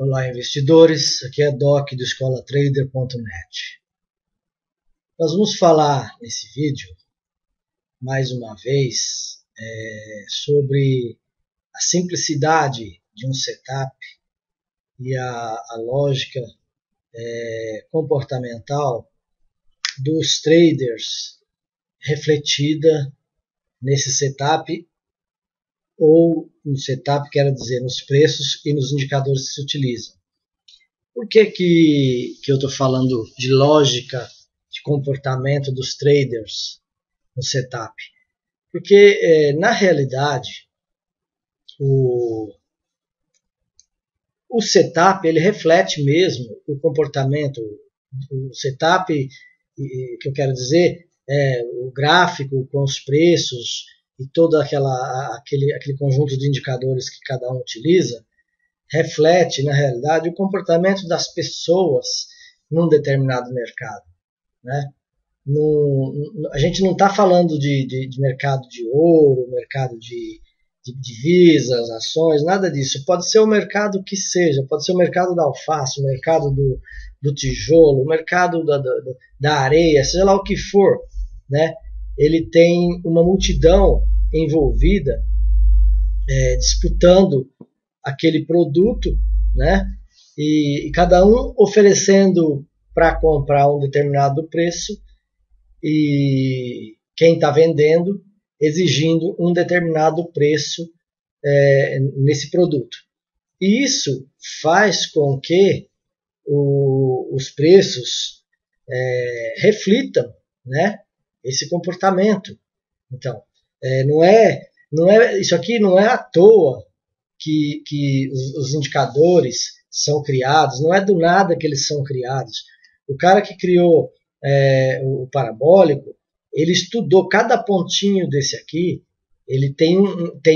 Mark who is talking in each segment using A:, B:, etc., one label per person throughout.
A: Olá, investidores. Aqui é Doc do escolatrader.net. Nós vamos falar nesse vídeo, mais uma vez, sobre a simplicidade de um setup e a lógica comportamental dos traders refletida nesse setup, ou no setup, quero dizer, nos preços e nos indicadores que se utilizam. Por que eu estou falando de lógica de comportamento dos traders no setup? Porque, na realidade, o setup ele reflete mesmo o comportamento. O setup, que eu quero dizer, o gráfico com os preços e todo aquele conjunto de indicadores que cada um utiliza, reflete, na realidade, o comportamento das pessoas num determinado mercado, né? A gente não está falando de mercado de ouro, mercado de divisas, ações, nada disso. Pode ser o mercado que seja, pode ser o mercado da alface, o mercado do tijolo, o mercado da areia, seja lá o que for, né? Ele tem uma multidão envolvida disputando aquele produto, né? E cada um oferecendo para comprar um determinado preço e quem está vendendo exigindo um determinado preço nesse produto. E isso faz com que os preços reflitam, né, esse comportamento. Então, isso aqui não é à toa que os indicadores são criados, não é do nada que eles são criados. O cara que criou o parabólico, ele estudou cada pontinho desse aqui, ele tem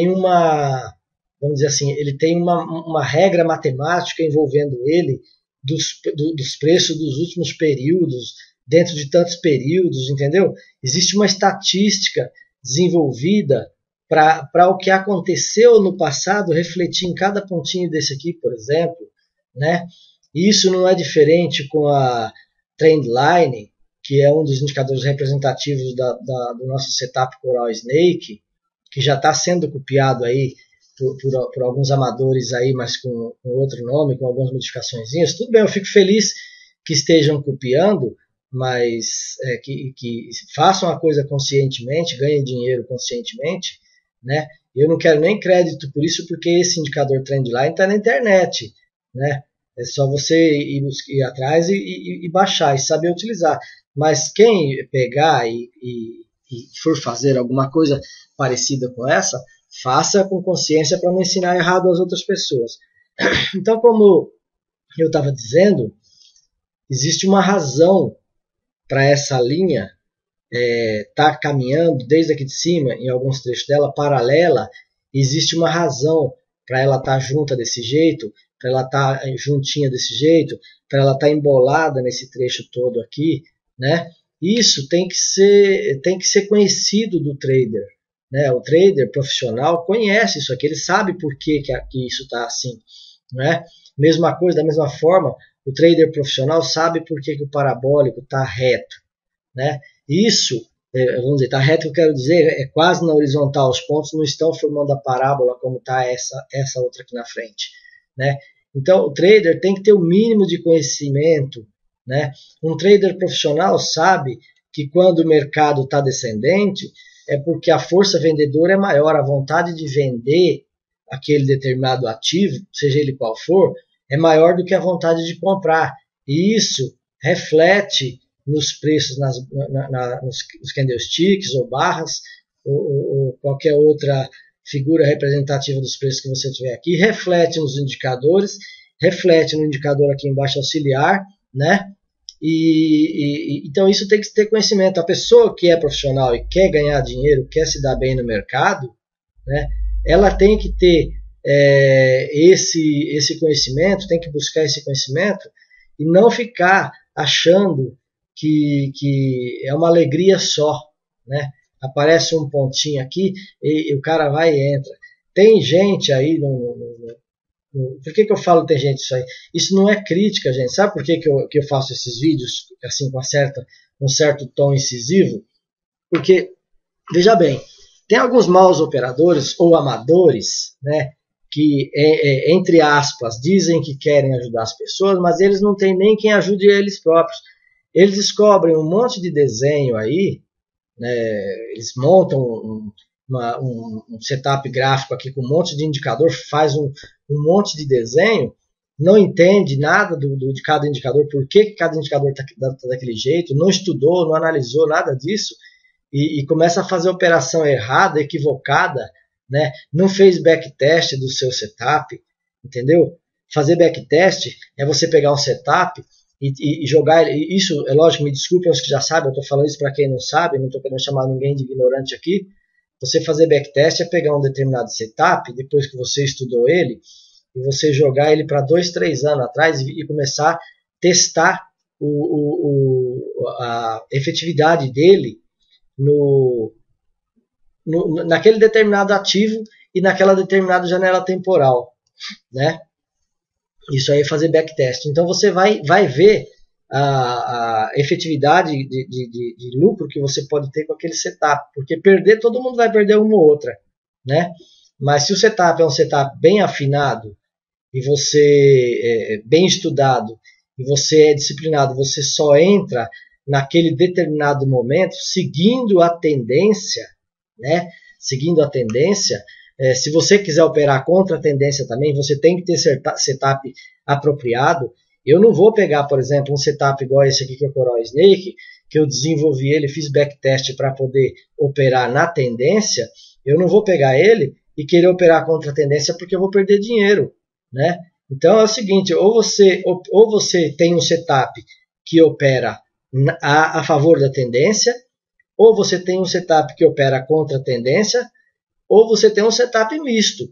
A: uma, vamos dizer assim, ele tem uma regra matemática envolvendo ele dos preços dos últimos períodos, dentro de tantos períodos, entendeu? Existe uma estatística desenvolvida para o que aconteceu no passado refletir em cada pontinho desse aqui, por exemplo, né? E isso não é diferente com a Trendline, que é um dos indicadores representativos do nosso setup Coral Snake, que já está sendo copiado aí por alguns amadores aí, mas com outro nome, com algumas modificações. Tudo bem, eu fico feliz que estejam copiando, mas que façam a coisa conscientemente, ganhem dinheiro conscientemente, né? Eu não quero nem crédito por isso, porque esse indicador Trendline está na internet, né? É só você ir atrás e baixar e saber utilizar. Mas quem pegar e for fazer alguma coisa parecida com essa, faça com consciência para não ensinar errado às outras pessoas. Então, como eu estava dizendo, existe uma razão para essa linha tá caminhando desde aqui de cima, em alguns trechos dela, paralela. Existe uma razão para ela estar junta desse jeito, para ela estar juntinha desse jeito, para ela estar embolada nesse trecho todo aqui, né? Isso tem que ser conhecido do trader, né? O trader profissional conhece isso aqui, ele sabe por que isso está assim, né? Mesma coisa, da mesma forma, o trader profissional sabe por que o parabólico está reto, né? Isso, vamos dizer, está reto, eu quero dizer, é quase na horizontal, os pontos não estão formando a parábola como está essa outra aqui na frente, né? Então, o trader tem que ter o mínimo de conhecimento, né? Um trader profissional sabe que quando o mercado está descendente, é porque a força vendedora é maior, a vontade de vender aquele determinado ativo, seja ele qual for, é maior do que a vontade de comprar. E isso reflete nos preços, nos candlesticks ou barras, ou qualquer outra figura representativa dos preços que você tiver aqui, reflete nos indicadores, reflete no indicador aqui embaixo auxiliar, né? Então isso tem que ter conhecimento. A pessoa que é profissional e quer ganhar dinheiro, quer se dar bem no mercado, né? Ela tem que ter esse conhecimento, tem que buscar esse conhecimento e não ficar achando que é uma alegria só, né? Aparece um pontinho aqui e o cara vai e entra. Tem gente aí Por que eu falo tem gente isso aí? Isso não é crítica, gente. Sabe por que eu faço esses vídeos assim com um certo tom incisivo? Porque, veja bem, tem alguns maus operadores ou amadores, né, que, entre aspas, dizem que querem ajudar as pessoas, mas eles não têm nem quem ajude eles próprios. Eles descobrem um monte de desenho aí, né, eles montam um setup gráfico aqui com um monte de indicador, faz um monte de desenho, não entende nada de cada indicador, por que cada indicador está daquele jeito, não estudou, não analisou nada disso, e começa a fazer operação errada, equivocada, né? Não fez backtest do seu setup, entendeu? Fazer backtest é você pegar um setup e jogar, isso é lógico, me desculpem os que já sabem, eu estou falando isso para quem não sabe, não estou querendo chamar ninguém de ignorante aqui. Você fazer backtest é pegar um determinado setup, depois que você estudou ele, e você jogar ele para 2, 3 anos atrás e começar a testar a efetividade dele naquele determinado ativo e naquela determinada janela temporal, né? Isso aí é fazer backtest. Então você vai ver a efetividade de lucro que você pode ter com aquele setup, porque perder, todo mundo vai perder uma ou outra, né? Mas se o setup é um setup bem afinado e você é bem estudado e você é disciplinado, você só entra naquele determinado momento seguindo a tendência, né? Seguindo a tendência. Se você quiser operar contra a tendência também, você tem que ter setup apropriado. Eu não vou pegar, por exemplo, um setup igual esse aqui que é o Coral Snake, que eu desenvolvi ele, fiz backtest para poder operar na tendência. Eu não vou pegar ele e querer operar contra a tendência porque eu vou perder dinheiro, né? Então é o seguinte, ou você tem um setup que opera a favor da tendência, ou você tem um setup que opera contra a tendência, ou você tem um setup misto.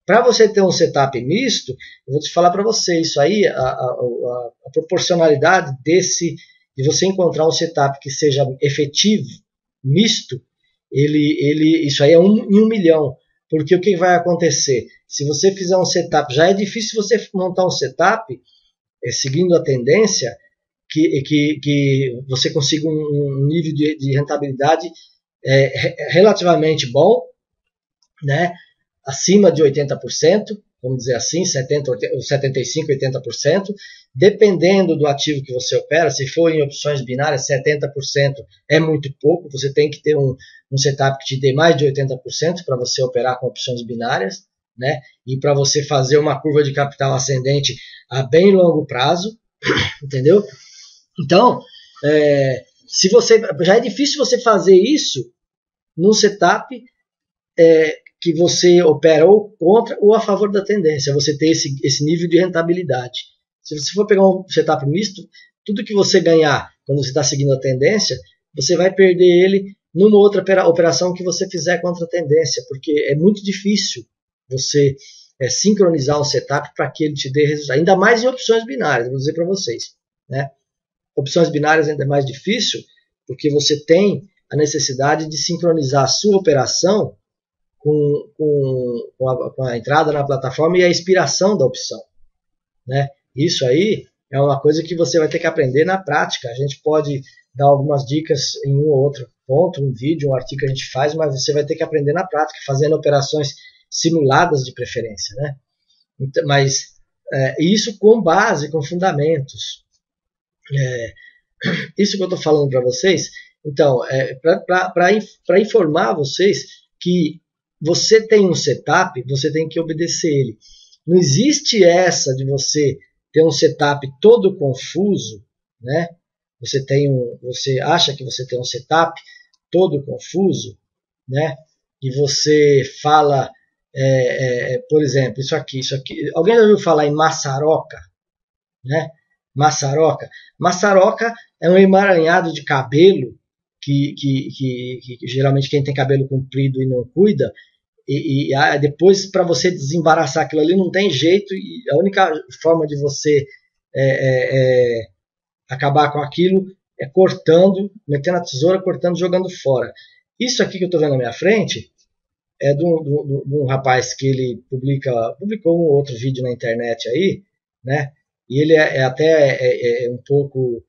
A: Para você ter um setup misto, eu vou te falar para você, isso aí, a proporcionalidade de você encontrar um setup que seja efetivo, misto, isso aí é 1 em 1 milhão. Porque o que vai acontecer? Se você fizer um setup, já é difícil você montar um setup seguindo a tendência, que você consiga um nível de rentabilidade relativamente bom, né? Acima de 80%, vamos dizer assim, 75%, 80%, dependendo do ativo que você opera. Se for em opções binárias, 70% é muito pouco, você tem que ter um setup que te dê mais de 80% para você operar com opções binárias, né? E para você fazer uma curva de capital ascendente a bem longo prazo, entendeu? Então, já é difícil você fazer isso num setup que você opera ou contra ou a favor da tendência, você ter esse nível de rentabilidade. Se você for pegar um setup misto, tudo que você ganhar quando você está seguindo a tendência, você vai perder ele numa outra operação que você fizer contra a tendência, porque é muito difícil você sincronizar um setup para que ele te dê resultado, ainda mais em opções binárias, vou dizer para vocês, né? Opções binárias ainda é mais difícil, porque você tem a necessidade de sincronizar a sua operação com a entrada na plataforma e a expiração da opção, né? Isso aí é uma coisa que você vai ter que aprender na prática. A gente pode dar algumas dicas em um ou outro ponto, um vídeo, um artigo que a gente faz, mas você vai ter que aprender na prática, fazendo operações simuladas de preferência, né? Então, mas isso com base, com fundamentos. Isso que eu estou falando para vocês, então, para informar vocês que você tem um setup, você tem que obedecer ele. Não existe essa de você ter um setup todo confuso, né? Você acha que você tem um setup todo confuso, né? E você fala, por exemplo, isso aqui. Alguém já ouviu falar em maçaroca, né? Maçaroca é um emaranhado de cabelo que geralmente quem tem cabelo comprido e não cuida, e depois para você desembaraçar aquilo ali não tem jeito, e a única forma de você acabar com aquilo é cortando, metendo a tesoura, cortando, jogando fora. Isso aqui que eu estou vendo na minha frente é de um rapaz que ele publicou um outro vídeo na internet aí, né? E ele até um pouco,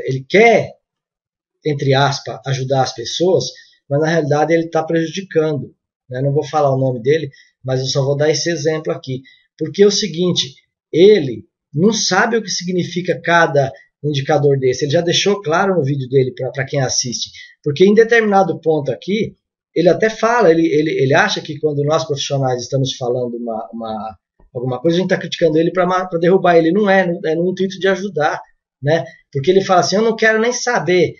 A: ele quer, entre aspas, ajudar as pessoas, mas na realidade ele está prejudicando, né? Não vou falar o nome dele, mas eu só vou dar esse exemplo aqui. Porque é o seguinte, ele não sabe o que significa cada indicador desse. Ele já deixou claro no vídeo dele para quem assiste. Porque em determinado ponto aqui, ele até fala, ele acha que quando nós profissionais estamos falando alguma coisa, a gente está criticando ele para derrubar ele. Não é no intuito de ajudar, né? Porque ele fala assim, eu não quero nem saber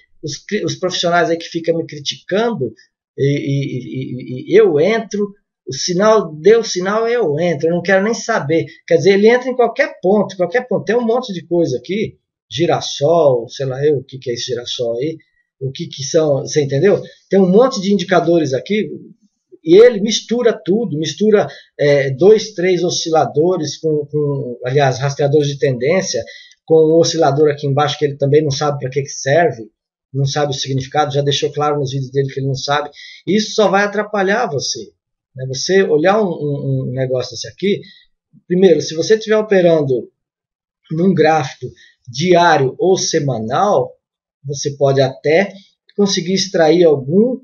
A: os profissionais aí que ficam me criticando e eu entro, o sinal deu sinal, eu entro, eu não quero nem saber. Quer dizer, ele entra em qualquer ponto. Tem um monte de coisa aqui, girassol, sei lá o que é esse girassol aí, o que são, você entendeu? Tem um monte de indicadores aqui, e ele mistura tudo, mistura 2, 3 osciladores aliás, rastreadores de tendência, com o oscilador aqui embaixo, que ele também não sabe para que serve, não sabe o significado, já deixou claro nos vídeos dele que ele não sabe. Isso só vai atrapalhar você. Né? Você olhar um negócio desse aqui, primeiro, se você estiver operando num gráfico diário ou semanal, você pode até conseguir extrair algum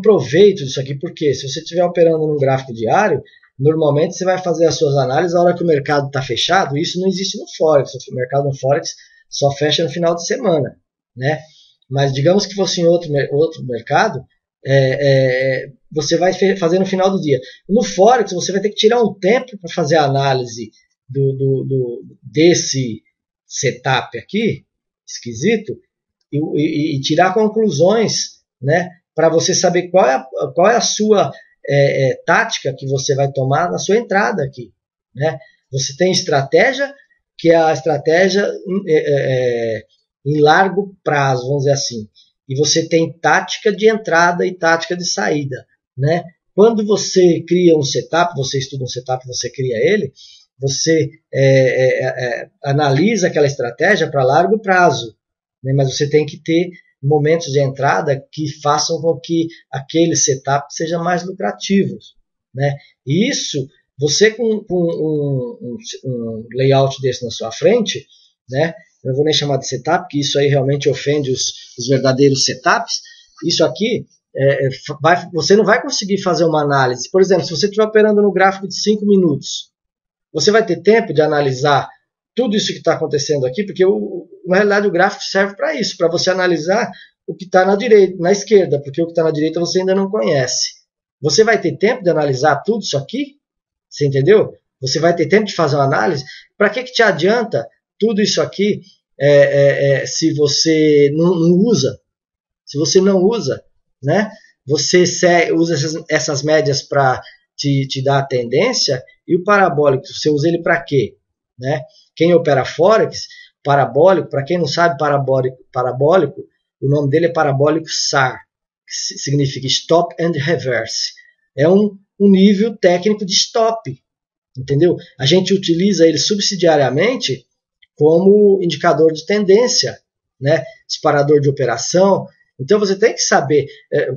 A: proveito disso aqui, porque se você estiver operando num gráfico diário, normalmente você vai fazer as suas análises na hora que o mercado está fechado. Isso não existe no Forex. O mercado no Forex só fecha no final de semana, né? Mas digamos que fosse em outro mercado, você vai fazer no final do dia. No Forex você vai ter que tirar um tempo para fazer a análise desse setup aqui, esquisito, e tirar conclusões, né, para você saber qual é a sua tática que você vai tomar na sua entrada aqui, né? Você tem estratégia, que é a estratégia em largo prazo, vamos dizer assim, e você tem tática de entrada e tática de saída, né? Quando você cria um setup, você estuda um setup, você cria ele, você analisa aquela estratégia para largo prazo, né? Mas você tem que ter momentos de entrada que façam com que aquele setup seja mais lucrativo, né? E isso, você com um layout desse na sua frente, né? Eu não vou nem chamar de setup, porque isso aí realmente ofende os verdadeiros setups. Isso aqui, você não vai conseguir fazer uma análise. Por exemplo, se você estiver operando no gráfico de 5 minutos, você vai ter tempo de analisar tudo isso que está acontecendo aqui, porque na realidade o gráfico serve para isso, para você analisar o que está na esquerda, porque o que está na direita você ainda não conhece. Você vai ter tempo de analisar tudo isso aqui? Você entendeu? Você vai ter tempo de fazer uma análise? Para que te adianta tudo isso aqui se você não usa? Se você não usa, né? Você usa essas médias para te dar a tendência, e o parabólico, você usa ele para quê? Né? Quem opera Forex, parabólico, para quem não sabe parabólico, o nome dele é parabólico SAR, que significa Stop and Reverse. É um nível técnico de stop, entendeu? A gente utiliza ele subsidiariamente como indicador de tendência, né? Disparador de operação. Então você tem que saber,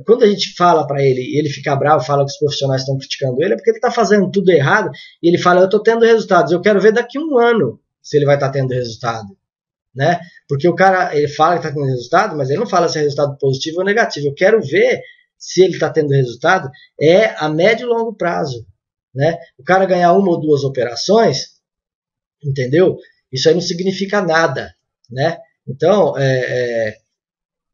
A: quando a gente fala para ele e ele fica bravo, fala que os profissionais estão criticando ele, é porque ele está fazendo tudo errado, e ele fala, eu estou tendo resultados, eu quero ver daqui a 1 ano se ele vai estar tendo resultado, né? Porque o cara, ele fala que está tendo resultado, mas ele não fala se é resultado positivo ou negativo. Eu quero ver se ele está tendo resultado a médio e longo prazo, né? O cara ganhar 1 ou 2 operações, entendeu? Isso aí não significa nada, né? Então,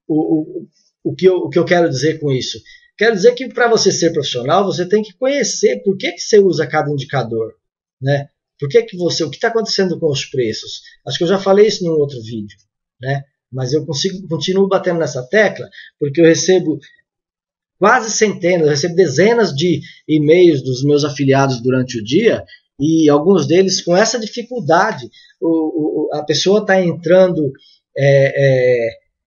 A: o que eu quero dizer com isso? Quero dizer que para você ser profissional, você tem que conhecer por que você usa cada indicador, né? O que está acontecendo com os preços? Acho que eu já falei isso num outro vídeo, né? Mas eu continuo batendo nessa tecla, porque eu recebo quase centenas, eu recebo dezenas de e-mails dos meus afiliados durante o dia, e alguns deles com essa dificuldade. A pessoa está entrando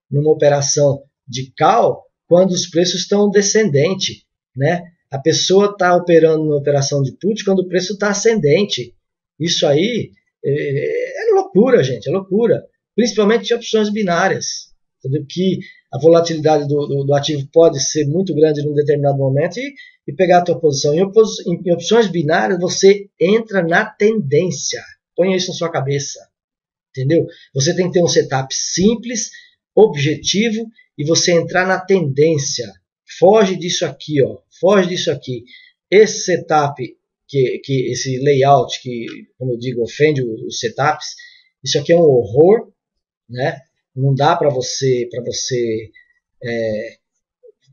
A: numa operação de call quando os preços estão descendentes, né? A pessoa está operando numa operação de put quando o preço está ascendente. Isso aí é loucura, gente, é loucura. Principalmente de opções binárias, entendeu? Que a volatilidade do ativo pode ser muito grande num determinado momento e pegar a tua posição. Em opções binárias, você entra na tendência. Ponha isso na sua cabeça. Entendeu? Você tem que ter um setup simples, objetivo, e você entrar na tendência. Foge disso aqui, ó. Foge disso aqui. Esse setup, esse layout, que, como eu digo, ofende os setups, isso aqui é um horror, né? Não dá para você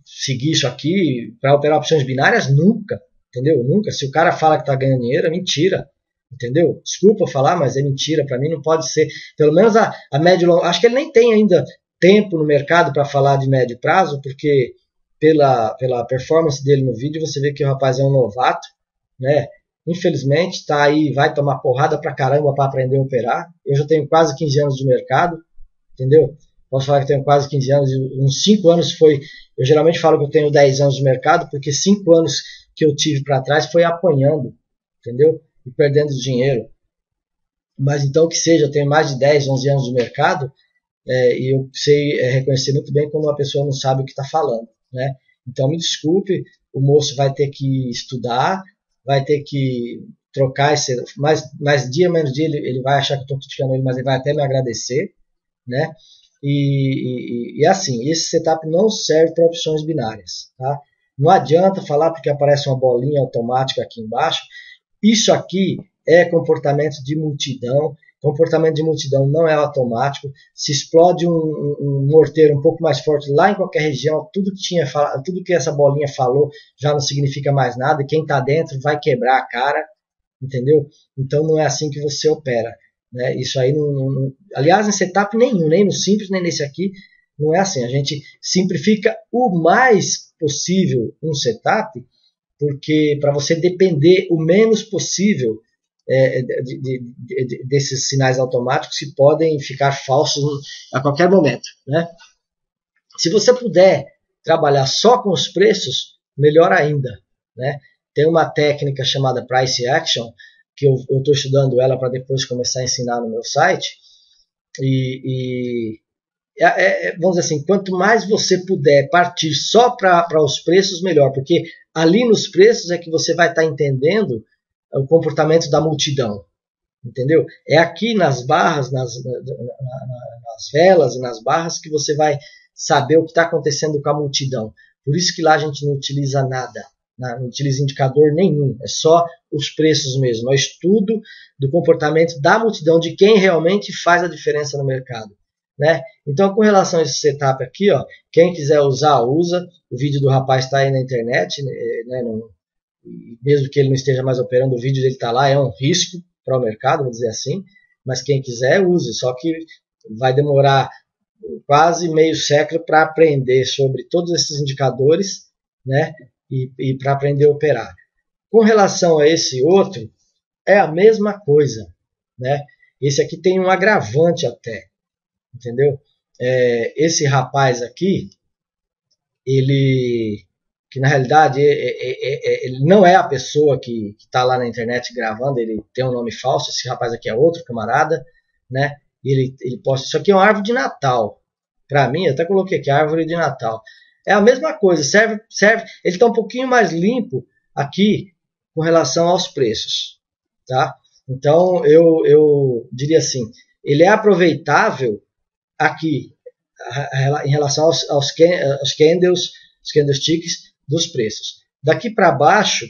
A: seguir isso aqui para operar opções binárias nunca, entendeu? Nunca. Se o cara fala que está ganhando dinheiro, é mentira, entendeu? Desculpa falar, mas é mentira. Para mim não pode ser. Pelo menos a médio e longo. Acho que ele nem tem ainda tempo no mercado para falar de médio prazo, porque pela performance dele no vídeo você vê que o rapaz é um novato, né? Infelizmente está aí, vai tomar porrada pra caramba para aprender a operar. Eu já tenho quase 15 anos de mercado, entendeu? Posso falar que tenho quase 15 anos, uns 5 anos foi... Eu geralmente falo que eu tenho 10 anos de mercado, porque 5 anos que eu tive para trás foi apanhando, entendeu? E perdendo dinheiro. Mas então que seja, eu tenho mais de 10, 11 anos de mercado, e eu sei reconhecer muito bem quando uma pessoa não sabe o que está falando, né? Então me desculpe, o moço vai ter que estudar, vai ter que trocar esse... Mais dia, menos dia, ele vai achar que eu estou criticando ele, mas ele vai até me agradecer, né? E assim, esse setup não serve para opções binárias, tá? Não adianta falar porque aparece uma bolinha automática aqui embaixo. Isso aqui é comportamento de multidão. Comportamento de multidão não é automático. Se explode um morteiro um pouco mais forte lá em qualquer região, tudo que essa bolinha falou já não significa mais nada. E quem está dentro vai quebrar a cara, entendeu? Então não é assim que você opera, né? Isso aí aliás, em setup nenhum, nem no simples, nem nesse aqui, não é assim. A gente simplifica o mais possível um setup, porque para você depender o menos possível desses sinais automáticos que podem ficar falsos a qualquer momento, né? Se você puder trabalhar só com os preços, melhor ainda, né? Tem uma técnica chamada Price Action, que eu estou estudando ela para depois começar a ensinar no meu site, vamos dizer assim, quanto mais você puder partir só para os preços, melhor, porque ali nos preços é que você vai estar entendendo o comportamento da multidão, entendeu? É aqui nas barras, nas velas e nas barras que você vai saber o que está acontecendo com a multidão. Por isso que lá a gente não utiliza nada, não utiliza indicador nenhum, é só os preços mesmo, é o estudo do comportamento da multidão, de quem realmente faz a diferença no mercado, né? Então, com relação a esse setup aqui, ó, quem quiser usar, usa. O vídeo do rapaz está aí na internet, né? Mesmo que ele não esteja mais operando, o vídeo dele está lá, é um risco para o mercado, vou dizer assim, mas quem quiser use, só que vai demorar quase meio século para aprender sobre todos esses indicadores, né? E para aprender a operar. Com relação a esse outro, é a mesma coisa, né? Esse aqui tem um agravante até, entendeu? Esse rapaz aqui, que na realidade ele não é a pessoa que está lá na internet gravando, ele tem um nome falso. Esse rapaz aqui é outro camarada, né? Ele posta, isso aqui é uma árvore de Natal. Para mim, eu até coloquei aqui, árvore de Natal. É a mesma coisa, serve. Ele está um pouquinho mais limpo aqui com relação aos preços, tá? Então eu diria assim, ele é aproveitável aqui em relação aos candles, os candlesticks dos preços. Daqui para baixo,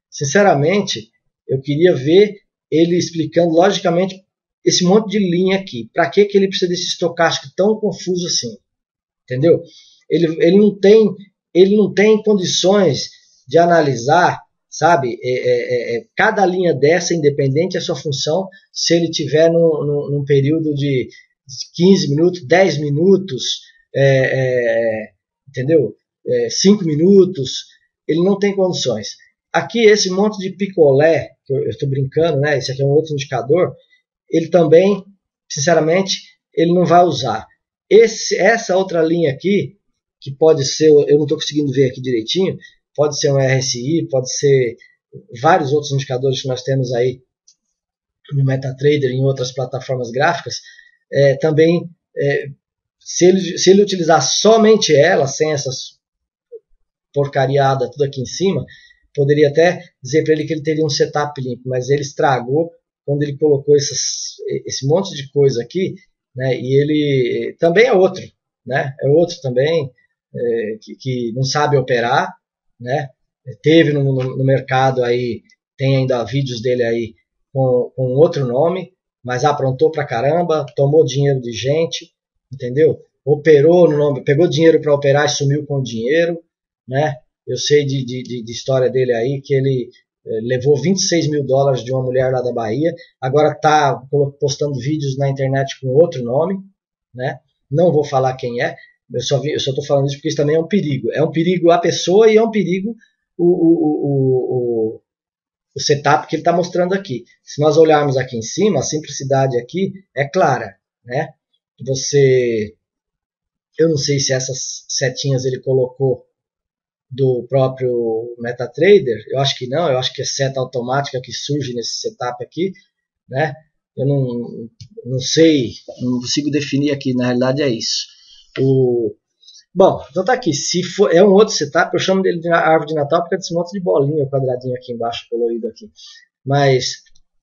A: sinceramente, eu queria ver ele explicando logicamente esse monte de linha aqui. Para que ele precisa desse estocástico tão confuso assim? Entendeu? Ele não tem condições de analisar, sabe? Cada linha dessa, independente da sua função, se ele tiver num período de 15 minutos, 10 minutos, entendeu? 5 minutos, ele não tem condições. Aqui, esse monte de picolé, que eu estou brincando, né? Esse aqui é um outro indicador, ele também, sinceramente, ele não vai usar. Essa outra linha aqui, que pode ser, eu não estou conseguindo ver aqui direitinho, pode ser um RSI, pode ser vários outros indicadores que nós temos aí no MetaTrader e em outras plataformas gráficas, também Se ele utilizar somente ela, sem essas porcariada tudo aqui em cima, poderia até dizer para ele que ele teria um setup limpo, mas ele estragou quando ele colocou esse monte de coisa aqui, né? E ele também é outro, né? É outro também que não sabe operar, né? Teve no mercado aí, tem ainda vídeos dele aí com outro nome, mas aprontou pra caramba, tomou dinheiro de gente, entendeu? Operou no nome, pegou dinheiro para operar e sumiu com o dinheiro, né? Eu sei de história dele aí que ele levou $26.000 de uma mulher lá da Bahia, agora está postando vídeos na internet com outro nome, né? Não vou falar quem é, eu só estou falando isso porque isso também é um perigo. É um perigo a pessoa e é um perigo o setup que ele está mostrando aqui. Se nós olharmos aqui em cima, a simplicidade aqui é clara, né? Eu não sei se essas setinhas ele colocou do próprio MetaTrader, eu acho que não, eu acho que é seta automática que surge nesse setup aqui, né? Eu não sei, não consigo definir aqui, na realidade é isso. Bom, então tá aqui, se for, é um outro setup, eu chamo dele de árvore de Natal porque é desse monte de bolinha, o quadradinho aqui embaixo, colorido aqui. Mas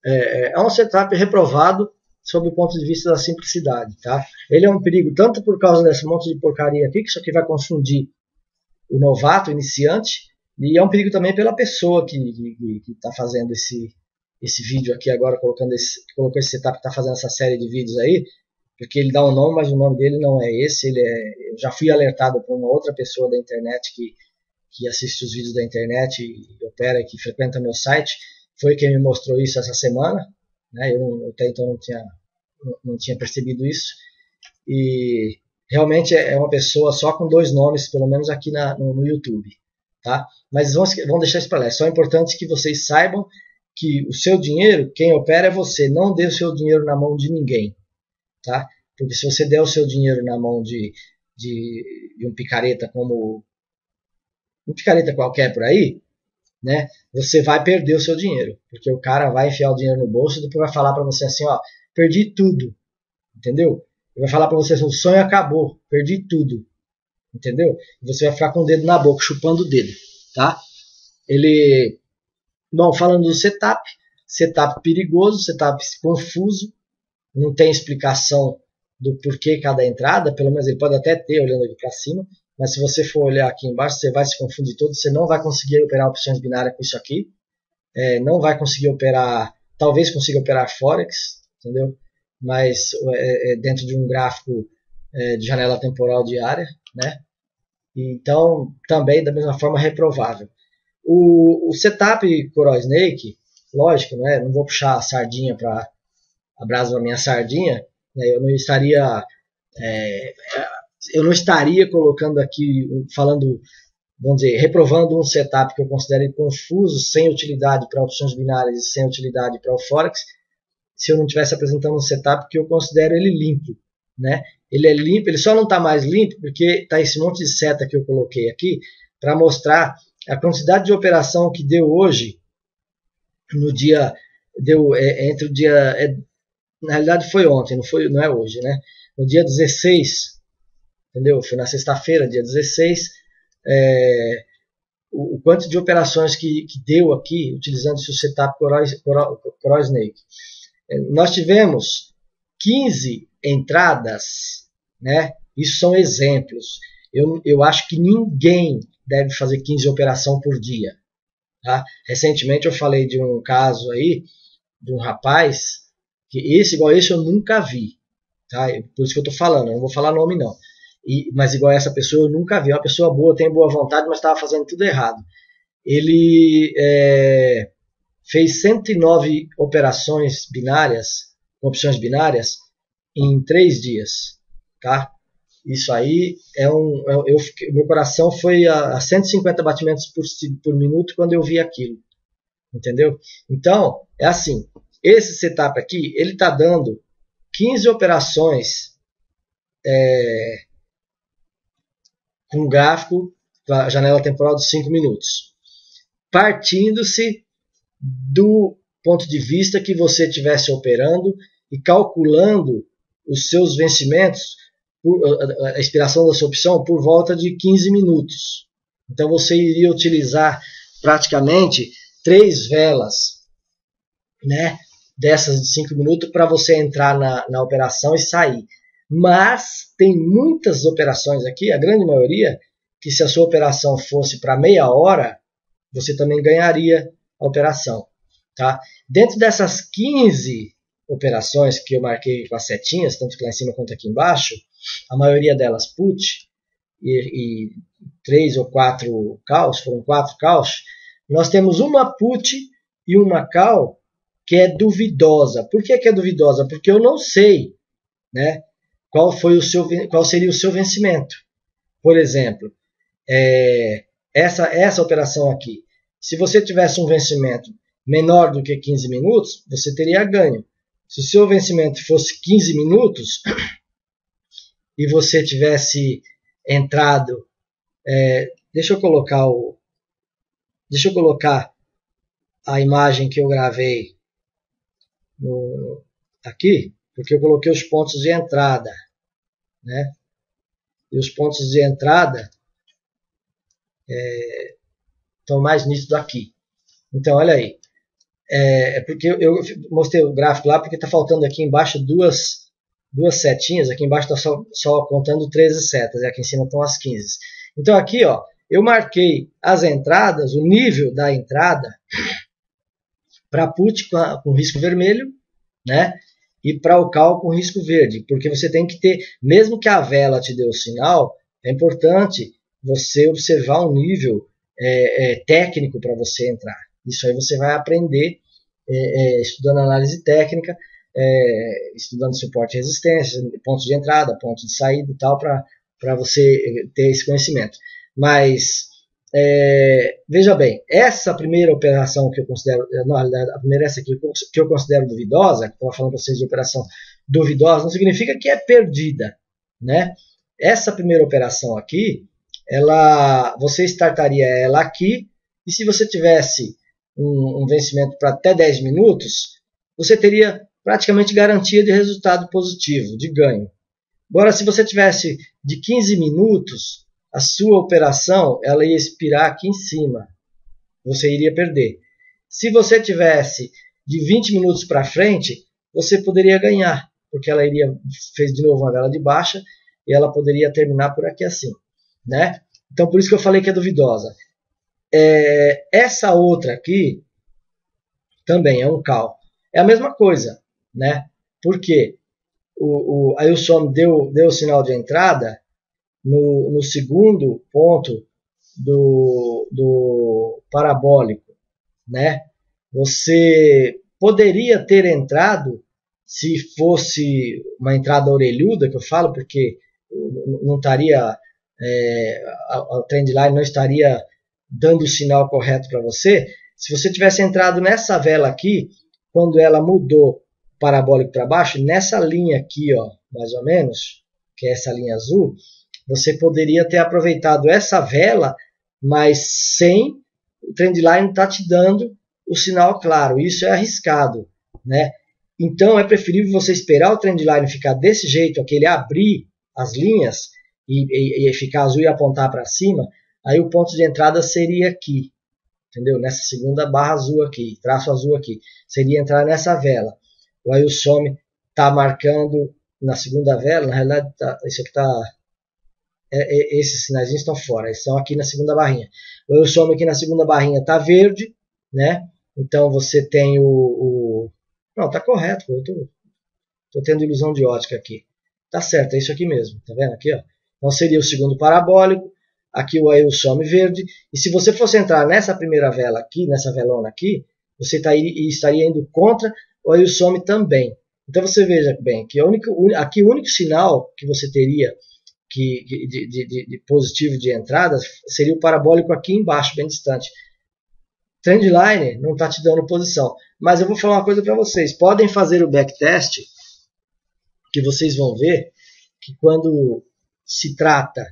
A: é um setup reprovado sob o ponto de vista da simplicidade, tá? Ele é um perigo tanto por causa desse monte de porcaria aqui, que isso aqui vai confundir o novato, o iniciante, e é um perigo também pela pessoa que está fazendo esse vídeo aqui agora, colocou esse setup que está fazendo essa série de vídeos aí, porque ele dá um nome, mas o nome dele não é esse, eu já fui alertado por uma outra pessoa da internet que assiste os vídeos da internet e opera, que frequenta meu site, foi quem me mostrou isso essa semana, né? Eu até então não tinha percebido isso, e realmente é uma pessoa só com 2 nomes, pelo menos aqui no YouTube, tá? Mas vamos deixar isso para lá. É só importante que vocês saibam que o seu dinheiro, quem opera é você. Não dê o seu dinheiro na mão de ninguém, tá? Porque se você der o seu dinheiro na mão de um picareta como um picareta qualquer por aí, né? Você vai perder o seu dinheiro, porque o cara vai enfiar o dinheiro no bolso e depois vai falar para você assim, ó, perdi tudo, entendeu? Ele vai falar para você assim, o sonho acabou, perdi tudo, entendeu? E você vai ficar com o dedo na boca, chupando o dedo, tá? Bom, falando do setup perigoso, setup confuso, não tem explicação do porquê cada entrada, pelo menos ele pode até ter olhando aqui para cima, mas se você for olhar aqui embaixo, você vai se confundir todo, você não vai conseguir operar opções binárias com isso aqui, não vai conseguir operar, talvez consiga operar Forex, entendeu? Mas dentro de um gráfico de janela temporal diária, né? Então, também da mesma forma reprovável. O setup Coral Snake, lógico, né? Não vou puxar a sardinha para a brasa da minha sardinha, né? Eu não estaria colocando aqui, falando, vamos dizer, reprovando um setup que eu considero confuso, sem utilidade para opções binárias e sem utilidade para o Forex, se eu não estivesse apresentando um setup que eu considero ele limpo, né? Ele é limpo, ele só não está mais limpo porque está esse monte de seta que eu coloquei aqui para mostrar a quantidade de operação que deu hoje, no dia, entre o dia, na realidade foi ontem, não é hoje, né? No dia 16, entendeu? Foi na sexta-feira, dia 16, o quanto de operações que deu aqui, utilizando o setup Coral Snake. Nós tivemos 15 entradas, né? Isso são exemplos. Eu acho que ninguém deve fazer 15 operações por dia. Tá? Recentemente eu falei de um caso aí, de um rapaz, que igual esse eu nunca vi. Tá? Por isso que eu estou falando, eu não vou falar nome não. Mas igual essa pessoa eu nunca vi. É uma pessoa boa, tem boa vontade, mas estava fazendo tudo errado. Ele fez 109 operações binárias, opções binárias, em 3 dias. Tá? Isso aí meu coração foi a 150 batimentos por minuto quando eu vi aquilo. Entendeu? Então, é assim, esse setup aqui, ele está dando 15 operações com um gráfico da janela temporal de 5 minutos. Partindo-se do ponto de vista que você estivesse operando e calculando os seus vencimentos a expiração da sua opção por volta de 15 minutos. Então você iria utilizar praticamente 3 velas, né, dessas de 5 minutos para você entrar na operação e sair. Mas tem muitas operações aqui, a grande maioria, que se a sua operação fosse para meia hora, você também ganharia a operação. Tá? Dentro dessas 15 operações que eu marquei com as setinhas, tanto lá em cima quanto aqui embaixo, a maioria delas put e 3 ou 4 calls, foram 4 calls, nós temos uma put e uma call que é duvidosa. Por que é duvidosa? Porque eu não sei, né, qual seria o seu vencimento. Por exemplo, essa operação aqui, se você tivesse um vencimento menor do que 15 minutos, você teria ganho. Se o seu vencimento fosse 15 minutos e você tivesse entrado, deixa eu colocar a imagem que eu gravei aqui, porque eu coloquei os pontos de entrada, né? E os pontos de entrada estão mais nítidos aqui. Então, olha aí. Porque eu mostrei o gráfico lá, porque está faltando aqui embaixo duas setinhas. Aqui embaixo está só contando 13 setas, e aqui em cima estão as 15. Então, aqui, ó, eu marquei as entradas, o nível da entrada, para put com risco vermelho, né? E para o call com risco verde, porque você tem que ter, mesmo que a vela te dê o sinal, é importante você observar um nível técnico para você entrar. Isso aí você vai aprender estudando análise técnica, estudando suporte e resistência, pontos de entrada, pontos de saída e tal, para você ter esse conhecimento. Mas, veja bem, essa primeira operação que eu considero, na realidade, a primeira essa aqui que eu considero duvidosa, que eu estava falando para vocês de operação duvidosa, não significa que é perdida, né? Essa primeira operação aqui, você startaria ela aqui, e se você tivesse um vencimento para até 10 minutos, você teria praticamente garantia de resultado positivo, de ganho. Agora, se você tivesse de 15 minutos, a sua operação ela ia expirar aqui em cima. Você iria perder. Se você tivesse de 20 minutos para frente, você poderia ganhar, porque ela fez de novo uma vela de baixa e ela poderia terminar por aqui assim, né? Então, por isso que eu falei que é duvidosa. Essa outra aqui também é um call. É a mesma coisa, né? Porque aí o SOM deu o sinal de entrada no segundo ponto do parabólico, né? Você poderia ter entrado se fosse uma entrada orelhuda, que eu falo, porque não estaria a trendline não estaria dando o sinal correto para você. Se você tivesse entrado nessa vela aqui, quando ela mudou o parabólico para baixo, nessa linha aqui, ó, mais ou menos, que é essa linha azul, você poderia ter aproveitado essa vela, mas sem o trendline estar te dando o sinal claro. Isso é arriscado, né? Então é preferível você esperar o trendline ficar desse jeito, aquele abrir as linhas e ficar azul e apontar para cima. Aí o ponto de entrada seria aqui, entendeu? Nessa segunda barra azul aqui, traço azul aqui, seria entrar nessa vela. Aí o SOM está marcando na segunda vela, na realidade isso aqui está, esses sinais estão fora, eles estão aqui na segunda barrinha. Aí o SOM aqui na segunda barrinha está verde, né? Então você tem não, está correto, eu estou tendo ilusão de ótica aqui. Tá certo, é isso aqui mesmo, tá vendo aqui, ó? Então seria o segundo parabólico, aqui o AEL-SOM verde, e se você fosse entrar nessa primeira vela aqui, nessa velona aqui, você estaria indo contra o AEL-SOM também. Então você veja bem que aqui o único sinal que você teria de positivo de entrada seria o parabólico aqui embaixo, bem distante. Trendline não está te dando posição. Mas eu vou falar uma coisa para vocês. Podem fazer o backtest, que vocês vão ver que quando se trata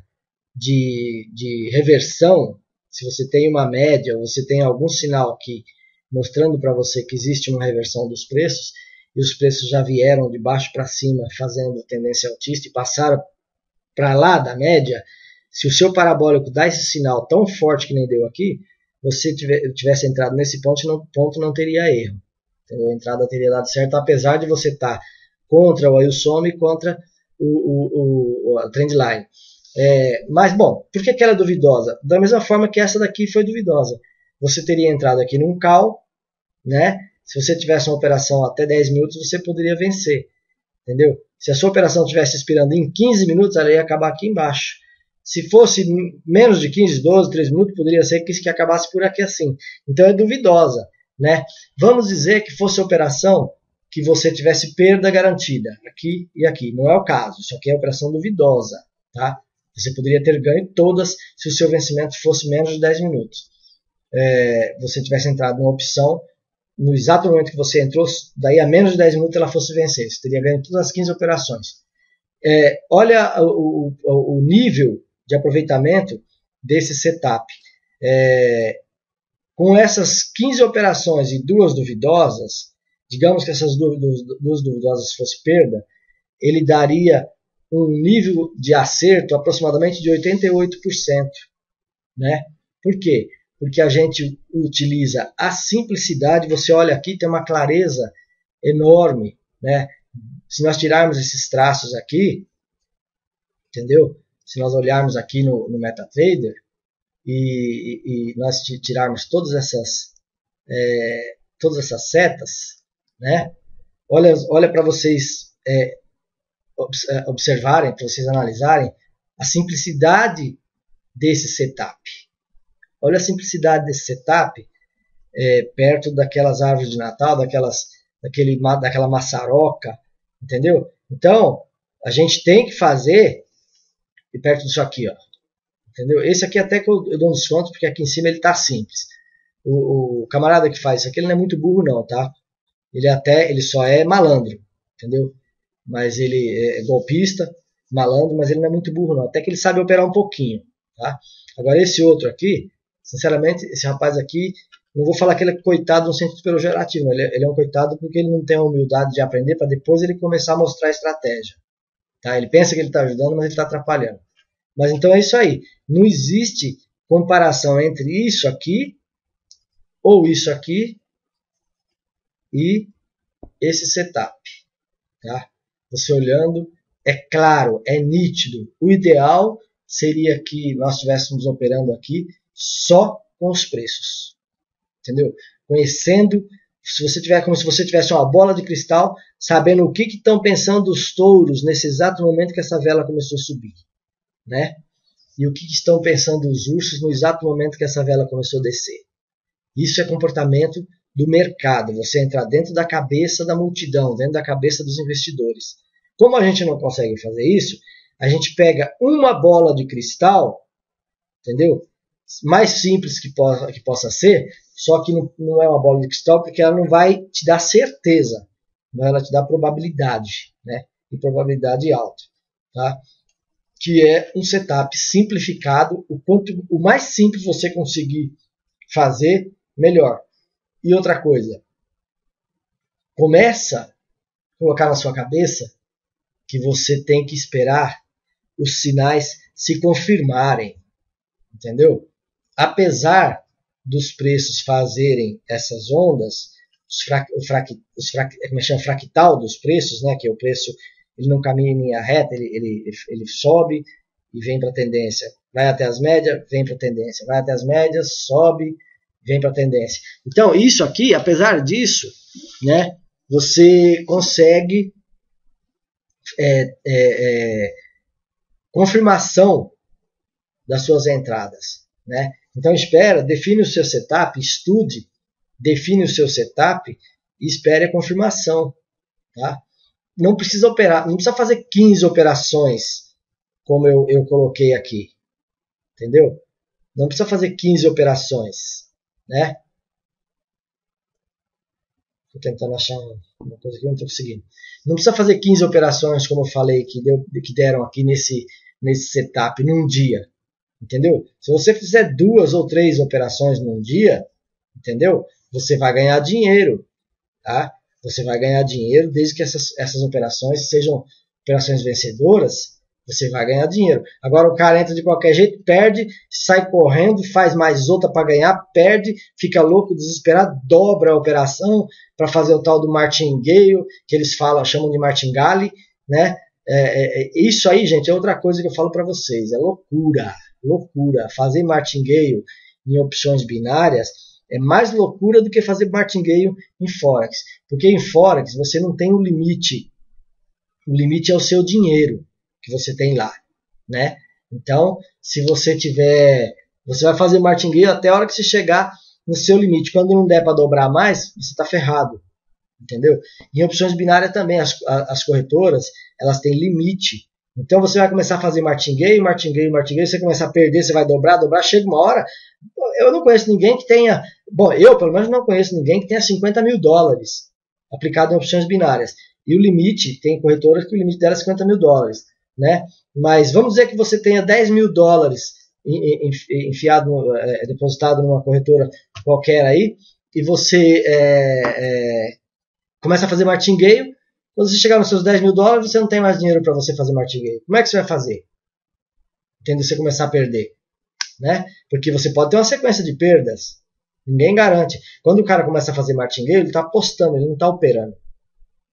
A: de reversão, se você tem uma média, ou você tem algum sinal aqui mostrando para você que existe uma reversão dos preços, e os preços já vieram de baixo para cima fazendo tendência altista e passaram para lá da média, se o seu parabólico dá esse sinal tão forte que nem deu aqui, você tivesse entrado nesse ponto não teria erro. Entendeu? A entrada teria dado certo, apesar de você estar contra o Ailsome e contra a trendline. Mas, bom, por que ela é duvidosa? Da mesma forma que essa daqui foi duvidosa. Você teria entrado aqui num call, né? Se você tivesse uma operação até 10 minutos, você poderia vencer. Entendeu? Se a sua operação estivesse expirando em 15 minutos, ela ia acabar aqui embaixo. Se fosse menos de 15, 12, 3 minutos, poderia ser que acabasse por aqui assim. Então é duvidosa, né? Vamos dizer que fosse a operação que você tivesse perda garantida, aqui e aqui. Não é o caso, isso aqui é operação duvidosa, tá? Você poderia ter ganho todas se o seu vencimento fosse menos de 10 minutos. Você tivesse entrado numa opção, no exato momento que você entrou, daí a menos de 10 minutos ela fosse vencer. Você teria ganho todas as 15 operações. Olha o nível de aproveitamento desse setup. Com essas 15 operações e 2 duvidosas, digamos que essas duas duvidosas fosse perda, ele daria um nível de acerto aproximadamente de 88%. Né? Por quê? Porque a gente utiliza a simplicidade. Você olha aqui, tem uma clareza enorme. Né? Se nós tirarmos esses traços aqui, entendeu? Se nós olharmos aqui no MetaTrader e nós tirarmos todas essas setas, né? Olha para vocês observarem, para vocês analisarem a simplicidade desse setup. Olha a simplicidade desse setup perto daquelas árvores de Natal, daquela maçaroca, entendeu? Então, a gente tem que fazer perto disso aqui, ó. Entendeu? Esse aqui até que eu dou um desconto, porque aqui em cima ele tá simples. O camarada que faz isso aqui, ele não é muito burro não, tá? Ele só é malandro, entendeu? Mas ele é golpista, malandro, mas ele não é muito burro não. Até que ele sabe operar um pouquinho, tá? Agora esse outro aqui, sinceramente, esse rapaz aqui, não vou falar que ele é coitado no sentido pejorativo, ele é um coitado porque ele não tem a humildade de aprender para depois ele começar a mostrar a estratégia. Tá? Ele pensa que ele está ajudando, mas ele está atrapalhando. Mas então é isso aí. Não existe comparação entre isso aqui ou isso aqui e esse setup. Tá? Você olhando, é claro, é nítido. O ideal seria que nós estivéssemos operando aqui só com os preços. Entendeu? Conhecendo, como se você tivesse uma bola de cristal, sabendo o que estão pensando os touros nesse exato momento que essa vela começou a subir. Né? E o que estão pensando os ursos no exato momento que essa vela começou a descer. Isso é comportamento do mercado, você entrar dentro da cabeça da multidão, dentro da cabeça dos investidores. Como a gente não consegue fazer isso, a gente pega uma bola de cristal, entendeu? Mais simples que possa ser, só que não é uma bola de cristal porque ela não vai te dar certeza, mas ela te dá probabilidade, né? E probabilidade alta, tá? Que é um setup simplificado. O mais simples você conseguir fazer, melhor. E outra coisa, começa a colocar na sua cabeça que você tem que esperar os sinais se confirmarem, entendeu? Apesar dos preços fazerem essas ondas, como é que chama? Fractal dos preços, né? Que é o preço, ele não caminha em linha reta, ele sobe e vem para a tendência, vai até as médias, vem para a tendência, vai até as médias, sobe, vem para a tendência. Então, isso aqui, apesar disso, né, você consegue confirmação das suas entradas. Né? Então, define o seu setup, estude, define o seu setup e espere a confirmação. Tá? Não precisa operar, não precisa fazer 15 operações, como eu coloquei aqui. Entendeu? Não precisa fazer 15 operações. Né? Estou tentando achar uma coisa que eu não estou conseguindo. Não precisa fazer 15 operações, como eu falei, que deram aqui nesse setup num dia. Entendeu? Se você fizer 2 ou 3 operações num dia, entendeu? Você vai ganhar dinheiro. Tá? Você vai ganhar dinheiro desde que essas operações sejam operações vencedoras você vai ganhar dinheiro. Agora o cara entra de qualquer jeito, perde, sai correndo, faz mais outra para ganhar, perde, fica louco, desesperado, dobra a operação para fazer o tal do martingale, que eles chamam de martingale, né? Isso aí, gente, é outra coisa que eu falo para vocês, é loucura, loucura. Fazer martingale em opções binárias é mais loucura do que fazer martingale em Forex, porque em Forex você não tem um limite, o limite é o seu dinheiro que você tem lá, né? Então, se você você vai fazer martingale até a hora que você chegar no seu limite. Quando não der para dobrar mais, você está ferrado, entendeu? Em opções binárias também, as corretoras, elas têm limite. Então você vai começar a fazer martingale, você começar a perder, você vai dobrar, chega uma hora, eu não conheço ninguém que tenha, eu pelo menos não conheço ninguém que tenha 50 mil dólares aplicado em opções binárias. E o limite, tem corretoras que o limite dela é 50 mil dólares, né? Mas vamos dizer que você tenha 10 mil dólares enfiado, depositado numa corretora qualquer aí, e você começa a fazer martingale. Quando você chegar nos seus 10 mil dólares, você não tem mais dinheiro para você fazer martingale. Como é que você vai fazer? Entendeu? Você começar a perder, né? Porque você pode ter uma sequência de perdas. Ninguém garante. Quando o cara começa a fazer martingale, ele está apostando, ele não está operando.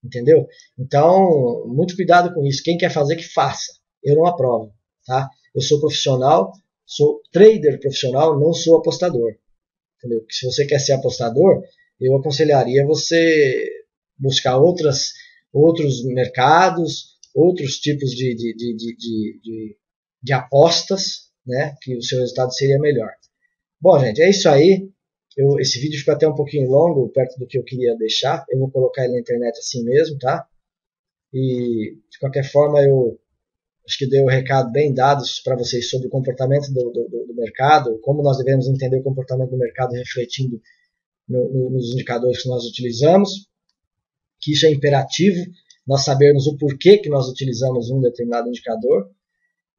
A: Entendeu? Então, muito cuidado com isso. Quem quer fazer, que faça. Eu não aprovo, tá? Eu sou profissional, sou trader profissional, não sou apostador. Entendeu? Porque se você quer ser apostador, eu aconselharia você buscar outros mercados, outros tipos de apostas, né? Que o seu resultado seria melhor. Bom, gente, é isso aí. Esse vídeo ficou até um pouquinho longo, perto do que eu queria deixar. Eu vou colocar ele na internet assim mesmo, tá? E, de qualquer forma, eu acho que dei o recado bem dado para vocês sobre o comportamento do mercado, como nós devemos entender o comportamento do mercado refletindo nos indicadores que nós utilizamos, que isso é imperativo, nós sabermos o porquê que nós utilizamos um determinado indicador,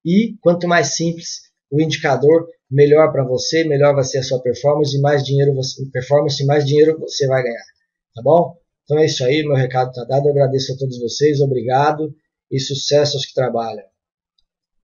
A: e quanto mais simples o indicador, melhor para você, melhor vai ser a sua performance, e mais dinheiro você vai ganhar, tá bom? Então é isso aí, meu recado está dado, eu agradeço a todos vocês, obrigado e sucesso aos que trabalham.